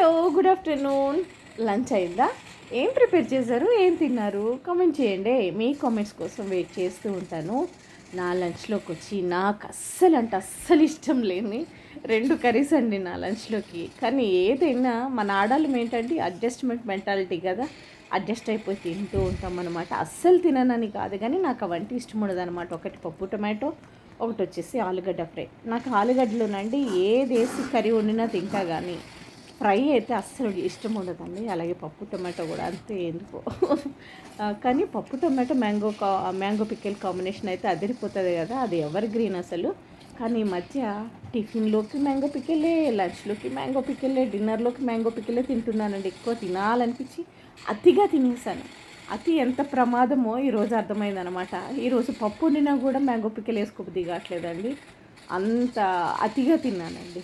Hello, good afternoon. Lunch అయిందా? ఏం prepare చేశారు, ఏం తిన్నారు? కామెంట్ చేయండి. మీ కామెంట్స్ కోసం వెయిట్ చేస్తూ ఉంటాను. నా లంచ్లోకి వచ్చి నాకు అస్సలు ఇష్టం లేని 2 కర్రీస్ అండి నా లంచ్లోకి. కానీ ఏదైనా మన ఆడవాళ్ళం ఏంటంటే అడ్జస్ట్మెంట్ మెంటాలిటీ కదా, అడ్జస్ట్ అయిపోయి తింటూ ఉంటాం అనమాట. అస్సలు తిననని కాదు, కానీ నాకు అవంటే ఇష్టం ఉండదు అనమాట. ఒకటి పప్పు టొమాటో, ఒకటి వచ్చేసి ఆలుగడ్డ ఫ్రై. నాకు ఆలుగడ్డలోనండి ఏదేసి కర్రీ వండినా తింటా, కానీ ఫ్రై అయితే అస్సలు ఇష్టం ఉండదండి. అలాగే పప్పు టొమాటో కూడా అంతే, ఎందుకో. కానీ పప్పు టొమాటో మ్యాంగో పికిల్ కాంబినేషన్ అయితే అదిరిపోతుంది కదా, అది ఎవర్ గ్రీన్ అసలు. కానీ ఈ మధ్య టిఫిన్లోకి మ్యాంగో పికిలే, లంచ్లోకి మ్యాంగో పికిలే, డిన్నర్లోకి మ్యాంగో పికిలే తింటున్నానండి. ఎక్కువ తినాలనిపించి అతిగా తినేసాను. అతి ఎంత ప్రమాదమో ఈరోజు అర్థమైందనమాట. ఈరోజు పప్పు వండినా కూడా మ్యాంగో పికిల్ వేసుకోబుద్ది కావట్లేదండి, అంత అతిగా తిన్నానండి.